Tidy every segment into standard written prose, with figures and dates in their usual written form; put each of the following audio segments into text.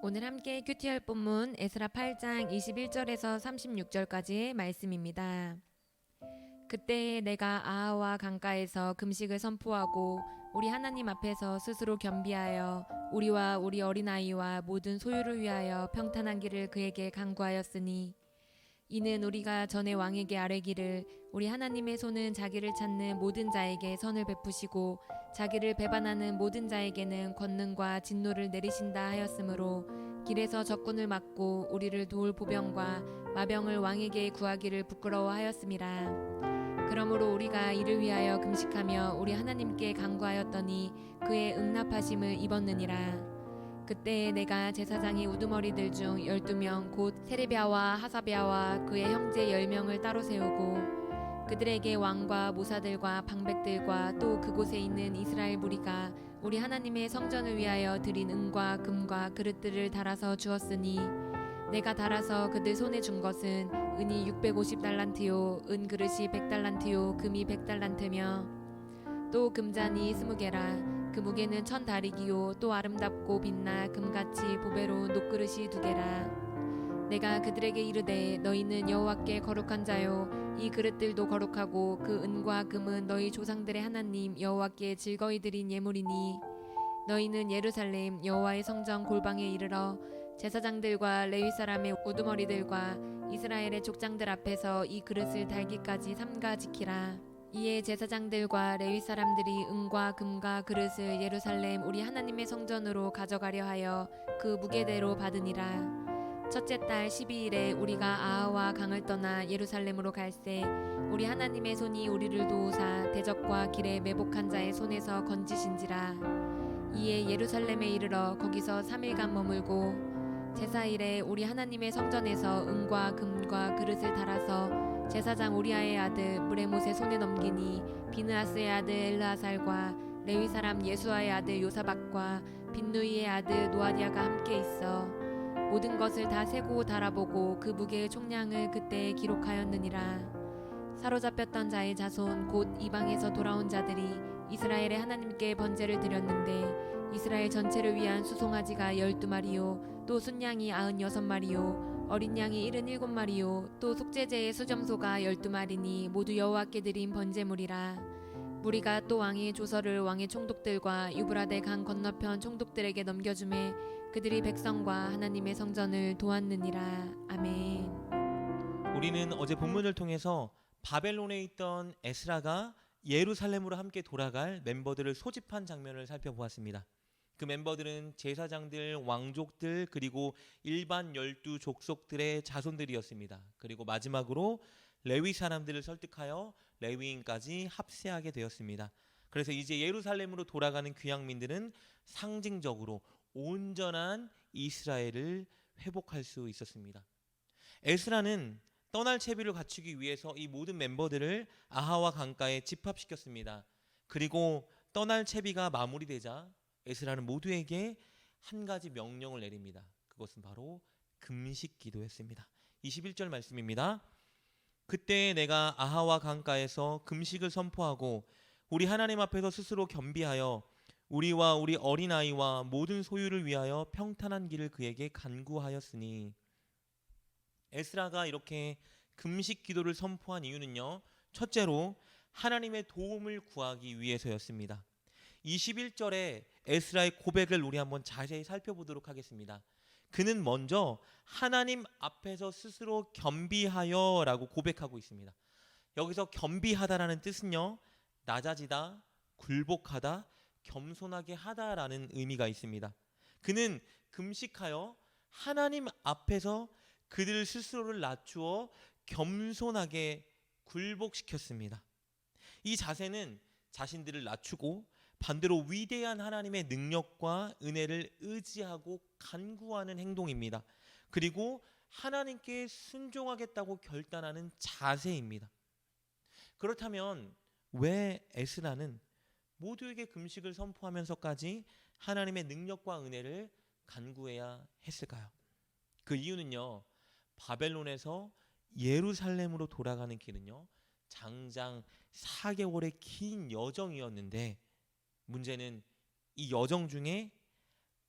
오늘 함께 큐티할 본문 에스라 8장 21절에서 36절까지의 말씀입니다. 그때 내가 아하와 강가에서 금식을 선포하고 우리 하나님 앞에서 스스로 겸비하여 우리와 우리 어린아이와 모든 소유를 위하여 평탄한 길을 그에게 간구하였으니 이는 우리가 전에 왕에게 아뢰기를 우리 하나님의 손은 자기를 찾는 모든 자에게 선을 베푸시고 자기를 배반하는 모든 자에게는 권능과 진노를 내리신다 하였으므로 길에서 적군을 막고 우리를 도울 보병과 마병을 왕에게 구하기를 부끄러워하였음이라. 그러므로 우리가 이를 위하여 금식하며 우리 하나님께 간구하였더니 그의 응답하심을 입었느니라. 그때 내가 제사장의 우두머리들 중 12명 곧 세레비아와 하사비아와 그의 형제 10명을 따로 세우고 그들에게 왕과 모사들과 방백들과 또 그곳에 있는 이스라엘 무리가 우리 하나님의 성전을 위하여 드린 은과 금과 그릇들을 달아서 주었으니 내가 달아서 그들 손에 준 것은 은이 650달란트요 은 그릇이 100달란트요 금이 100달란트며 또 금잔이 20개라 그 무게는 1000다리기요 또 아름답고 빛나 금같이 보배로운 녹그릇이 2개라. 내가 그들에게 이르되 너희는 여호와께 거룩한 자요 이 그릇들도 거룩하고 그 은과 금은 너희 조상들의 하나님 여호와께 즐거이 드린 예물이니 너희는 예루살렘 여호와의 성전 골방에 이르러 제사장들과 레위 사람의 우두머리들과 이스라엘의 족장들 앞에서 이 그릇을 달기까지 삼가 지키라. 이에 제사장들과 레위 사람들이 은과 금과 그릇을 예루살렘 우리 하나님의 성전으로 가져가려 하여 그 무게대로 받으니라. 첫째 달 12일에 우리가 아하와 강을 떠나 예루살렘으로 갈새 우리 하나님의 손이 우리를 도우사 대적과 길에 매복한 자의 손에서 건지신지라. 이에 예루살렘에 이르러 거기서 3일간 머물고 제사일에 우리 하나님의 성전에서 은과 금과 그릇을 달아서 제사장 우리아의 아들 무레못의 손에 넘기니 비느하스의 아들 엘르아살과 레위 사람 예수아의 아들 요사박과 빈누이의 아들 노아디아가 함께 있어 모든 것을 다 세고 달아보고 그 무게의 총량을 그때 기록하였느니라. 사로잡혔던 자의 자손 곧 이방에서 돌아온 자들이 이스라엘의 하나님께 번제를 드렸는데 이스라엘 전체를 위한 수송아지가 12마리요 또 순양이 96마리요 어린 양이 77마리요 또 속죄제의 수점소가 12마리니 모두 여호와께 드린 번제물이라. 무리가 또 왕의 조서를 왕의 총독들과 유브라데 강 건너편 총독들에게 넘겨주매 그들이 백성과 하나님의 성전을 도왔느니라. 아멘. 우리는 어제 본문을 통해서 바벨론에 있던 에스라가 예루살렘으로 함께 돌아갈 멤버들을 소집한 장면을 살펴보았습니다. 그 멤버들은 제사장들, 왕족들, 그리고 일반 12족속들의 자손들이었습니다. 그리고 마지막으로 레위 사람들을 설득하여 레위인까지 합세하게 되었습니다. 그래서 이제 예루살렘으로 돌아가는 귀향민들은 상징적으로 온전한 이스라엘을 회복할 수 있었습니다. 에스라는 떠날 채비를 갖추기 위해서 이 모든 멤버들을 아하와 강가에 집합시켰습니다. 그리고 떠날 채비가 마무리되자 에스라는 모두에게 한 가지 명령을 내립니다. 그것은 바로 금식 기도였습니다. 21절 말씀입니다. 그때 내가 아하와 강가에서 금식을 선포하고 우리 하나님 앞에서 스스로 겸비하여 우리와 우리 어린아이와 모든 소유를 위하여 평탄한 길을 그에게 간구하였으니. 에스라가 이렇게 금식 기도를 선포한 이유는요, 첫째로 하나님의 도움을 구하기 위해서였습니다. 21절에 에스라의 고백을 우리 한번 자세히 살펴보도록 하겠습니다. 그는 먼저 하나님 앞에서 스스로 겸비하여 라고 고백하고 있습니다. 여기서 겸비하다라는 뜻은요, 낮아지다, 굴복하다, 겸손하게 하다라는 의미가 있습니다. 그는 금식하여 하나님 앞에서 그들 스스로를 낮추어 겸손하게 굴복시켰습니다. 이 자세는 자신들을 낮추고 반대로 위대한 하나님의 능력과 은혜를 의지하고 간구하는 행동입니다. 그리고 하나님께 순종하겠다고 결단하는 자세입니다. 그렇다면 왜 에스라는 모두에게 금식을 선포하면서까지 하나님의 능력과 은혜를 간구해야 했을까요? 그 이유는요, 바벨론에서 예루살렘으로 돌아가는 길은요, 장장 4개월의 긴 여정이었는데 문제는 이 여정 중에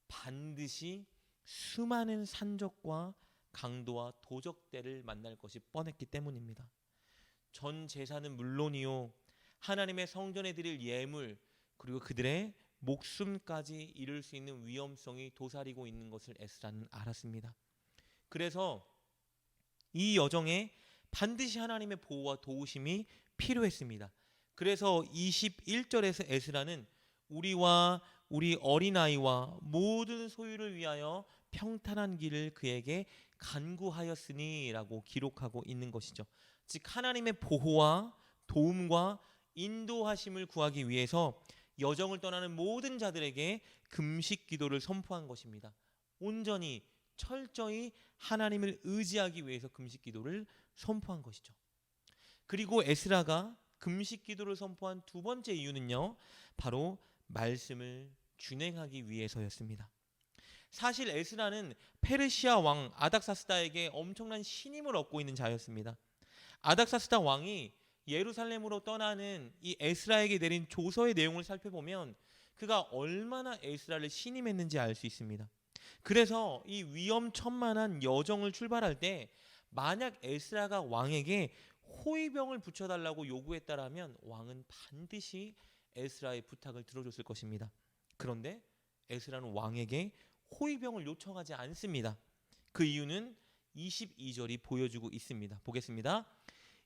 반드시 수많은 산적과 강도와 도적대를 만날 것이 뻔했기 때문입니다. 전 제사는 물론이요, 하나님의 성전에 드릴 예물, 그리고 그들의 목숨까지 잃을 수 있는 위험성이 도사리고 있는 것을 에스라는 알았습니다. 그래서 이 여정에 반드시 하나님의 보호와 도우심이 필요했습니다. 그래서 21절에서 에스라는 우리와 우리 어린아이와 모든 소유를 위하여 평탄한 길을 그에게 간구하였으니 라고 기록하고 있는 것이죠. 즉 하나님의 보호와 도움과 인도하심을 구하기 위해서 여정을 떠나는 모든 자들에게 금식 기도를 선포한 것입니다. 온전히 철저히 하나님을 의지하기 위해서 금식 기도를 선포한 것이죠. 그리고 에스라가 금식 기도를 선포한 두 번째 이유는요, 바로 말씀을 준행하기 위해서였습니다. 사실 에스라는 페르시아 왕 아닥사스다에게 엄청난 신임을 얻고 있는 자였습니다. 아닥사스다 왕이 예루살렘으로 떠나는 이 에스라에게 내린 조서의 내용을 살펴보면 그가 얼마나 에스라를 신임했는지 알 수 있습니다. 그래서 이 위험천만한 여정을 출발할 때 만약 에스라가 왕에게 호위병을 붙여달라고 요구했다라면 왕은 반드시 에스라의 부탁을 들어줬을 것입니다. 그런데 에스라는 왕에게 호위병을 요청하지 않습니다. 그 이유는 22절이 보여주고 있습니다. 보겠습니다.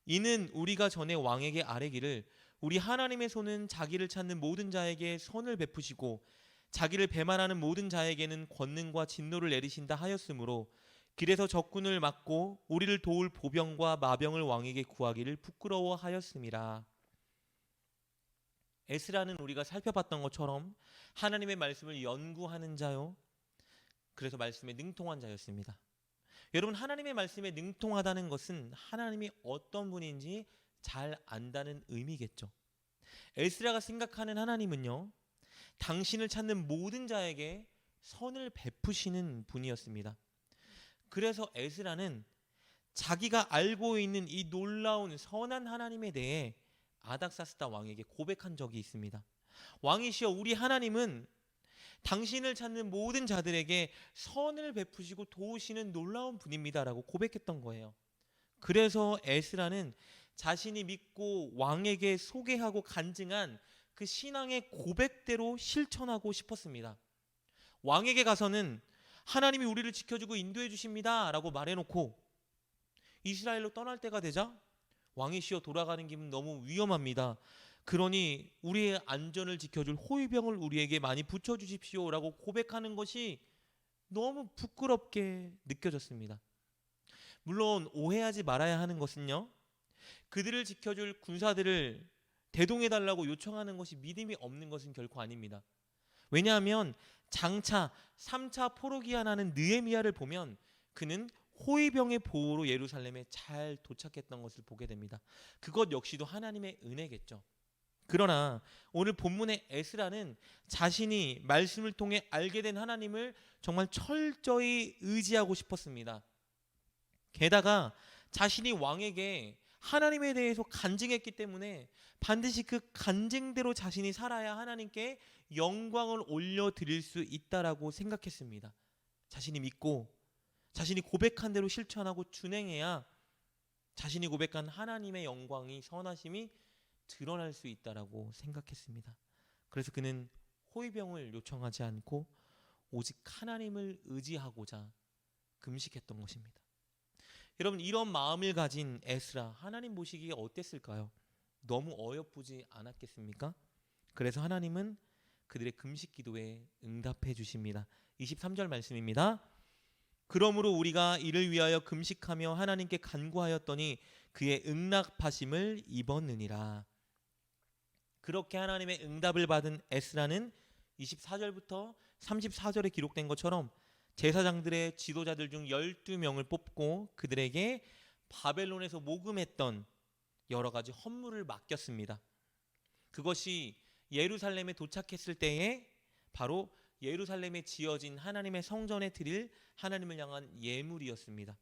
이는 우리가 전에 왕에게 아뢰기를 우리 하나님의 손은 자기를 찾는 모든 자에게 선을 베푸시고 자기를 배만하는 모든 자에게는 권능과 진노를 내리신다 하였으므로 길에서 적군을 막고 우리를 도울 보병과 마병을 왕에게 구하기를 부끄러워하였음이라. 에스라는 우리가 살펴봤던 것처럼 하나님의 말씀을 연구하는 자요, 그래서 말씀에 능통한 자였습니다. 여러분, 하나님의 말씀에 능통하다는 것은 하나님이 어떤 분인지 잘 안다는 의미겠죠. 에스라가 생각하는 하나님은요, 당신을 찾는 모든 자에게 선을 베푸시는 분이었습니다. 그래서 에스라는 자기가 알고 있는 이 놀라운 선한 하나님에 대해 아닥사스다 왕에게 고백한 적이 있습니다. 왕이시여, 우리 하나님은 당신을 찾는 모든 자들에게 선을 베푸시고 도우시는 놀라운 분입니다라고 고백했던 거예요. 그래서 에스라는 자신이 믿고 왕에게 소개하고 간증한 그 신앙의 고백대로 실천하고 싶었습니다. 왕에게 가서는 하나님이 우리를 지켜주고 인도해 주십니다 라고 말해놓고 이스라엘로 떠날 때가 되자 왕이시여, 돌아가는 길은 너무 위험합니다. 그러니 우리의 안전을 지켜줄 호위병을 우리에게 많이 붙여주십시오 라고 고백하는 것이 너무 부끄럽게 느껴졌습니다. 물론 오해하지 말아야 하는 것은요, 그들을 지켜줄 군사들을 대동해달라고 요청하는 것이 믿음이 없는 것은 결코 아닙니다. 왜냐하면 장차 3차 포로기가 나는 느헤미야를 보면 그는 호위병의 보호로 예루살렘에 잘 도착했던 것을 보게 됩니다. 그것 역시도 하나님의 은혜겠죠. 그러나 오늘 본문의 에스라는 자신이 말씀을 통해 알게 된 하나님을 정말 철저히 의지하고 싶었습니다. 게다가 자신이 왕에게 하나님에 대해서 간증했기 때문에 반드시 그 간증대로 자신이 살아야 하나님께 영광을 올려드릴 수 있다라고 생각했습니다. 자신이 믿고 자신이 고백한 대로 실천하고 준행해야 자신이 고백한 하나님의 영광이, 선하심이 드러날 수 있다라고 생각했습니다. 그래서 그는 호위병을 요청하지 않고 오직 하나님을 의지하고자 금식했던 것입니다. 여러분, 이런 마음을 가진 에스라, 하나님 보시기에 어땠을까요? 너무 어여쁘지 않았겠습니까? 그래서 하나님은 그들의 금식 기도에 응답해 주십니다. 23절 말씀입니다. 그러므로 우리가 이를 위하여 금식하며 하나님께 간구하였더니 그의 응답하심을 입었느니라. 그렇게 하나님의 응답을 받은 에스라는 24절부터 34절에 기록된 것처럼 제사장들의 지도자들 중 12명을 뽑고 그들에게 바벨론에서 모금했던 여러 가지 헌물을 맡겼습니다. 그것이 예루살렘에 도착했을 때에 바로 예루살렘에 지어진 하나님의 성전에 드릴 하나님을 향한 예물이었습니다.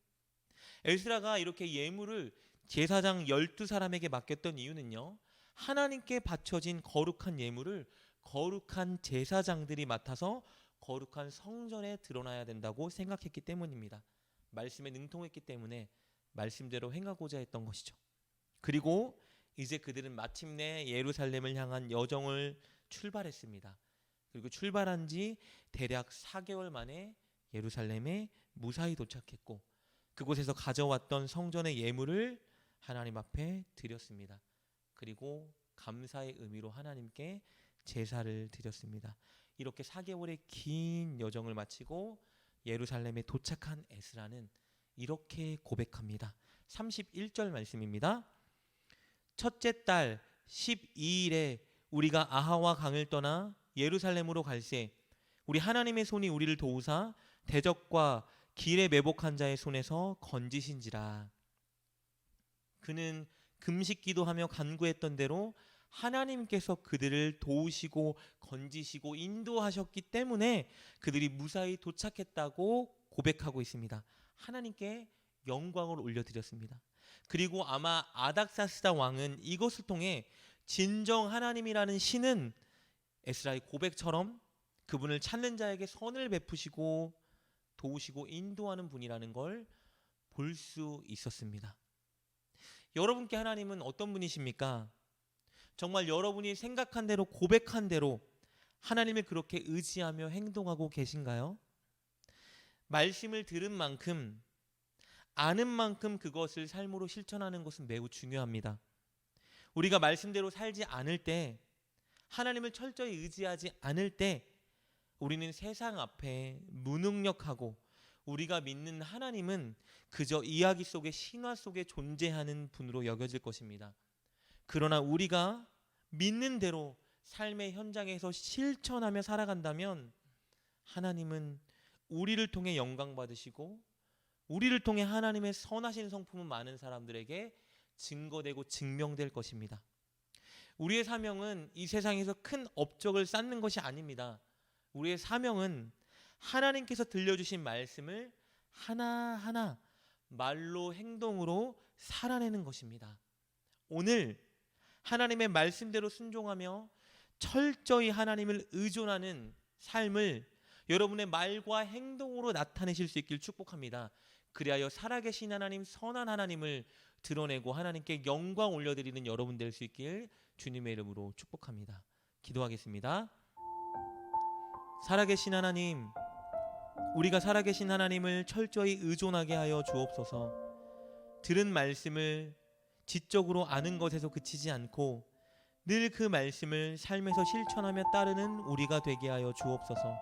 에스라가 이렇게 예물을 제사장 12사람에게 맡겼던 이유는요, 하나님께 바쳐진 거룩한 예물을 거룩한 제사장들이 맡아서 거룩한 성전에 드러나야 된다고 생각했기 때문입니다. 말씀에 능통했기 때문에 말씀대로 행하고자 했던 것이죠. 그리고 이제 그들은 마침내 예루살렘을 향한 여정을 출발했습니다. 그리고 출발한 지 대략 4개월 만에 예루살렘에 무사히 도착했고 그곳에서 가져왔던 성전의 예물을 하나님 앞에 드렸습니다. 그리고 감사의 의미로 하나님께 제사를 드렸습니다. 이렇게 4개월의 긴 여정을 마치고 예루살렘에 도착한 에스라는 이렇게 고백합니다. 31절 말씀입니다. 첫째 달 12일에 우리가 아하와 강을 떠나 예루살렘으로 갈새 우리 하나님의 손이 우리를 도우사 대적과 길에 매복한 자의 손에서 건지신지라. 그는 금식 기도하며 간구했던 대로 하나님께서 그들을 도우시고 건지시고 인도하셨기 때문에 그들이 무사히 도착했다고 고백하고 있습니다. 하나님께 영광을 올려드렸습니다. 그리고 아마 아닥사스다 왕은 이것을 통해 진정 하나님이라는 신은 에스라의 고백처럼 그분을 찾는 자에게 선을 베푸시고 도우시고 인도하는 분이라는 걸 볼 수 있었습니다. 여러분께 하나님은 어떤 분이십니까? 정말 여러분이 생각한 대로 고백한 대로 하나님을 그렇게 의지하며 행동하고 계신가요? 말씀을 들은 만큼 아는 만큼 그것을 삶으로 실천하는 것은 매우 중요합니다. 우리가 말씀대로 살지 않을 때, 하나님을 철저히 의지하지 않을 때 우리는 세상 앞에 무능력하고 우리가 믿는 하나님은 그저 이야기 속에 신화 속에 존재하는 분으로 여겨질 것입니다. 그러나 우리가 믿는 대로 삶의 현장에서 실천하며 살아간다면 하나님은 우리를 통해 영광 받으시고 우리를 통해 하나님의 선하신 성품은 많은 사람들에게 증거되고 증명될 것입니다. 우리의 사명은 이 세상에서 큰 업적을 쌓는 것이 아닙니다. 우리의 사명은 하나님께서 들려주신 말씀을 하나하나 말로 행동으로 살아내는 것입니다. 오늘 하나님의 말씀대로 순종하며 철저히 하나님을 의존하는 삶을 여러분의 말과 행동으로 나타내실 수 있길 축복합니다. 그리하여 살아계신 하나님, 선한 하나님을 드러내고 하나님께 영광 올려드리는 여러분 될 수 있길 주님의 이름으로 축복합니다. 기도하겠습니다. 살아계신 하나님, 우리가 살아계신 하나님을 철저히 의존하게 하여 주옵소서. 들은 말씀을 지적으로 아는 것에서 그치지 않고 늘 그 말씀을 삶에서 실천하며 따르는 우리가 되게 하여 주옵소서.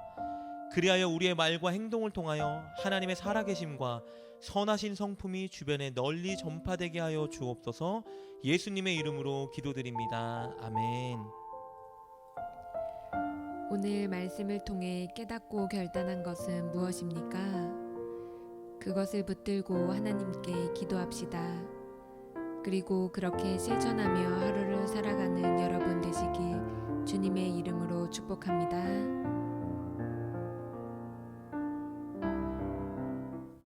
그리하여 우리의 말과 행동을 통하여 하나님의 살아계심과 선하신 성품이 주변에 널리 전파되게 하여 주옵소서. 예수님의 이름으로 기도드립니다. 아멘. 오늘 말씀을 통해 깨닫고 결단한 것은 무엇입니까? 그것을 붙들고 하나님께 기도합시다. 그리고 그렇게 실천하며 하루를 살아가는 여러분 되시길 주님의 이름으로 축복합니다.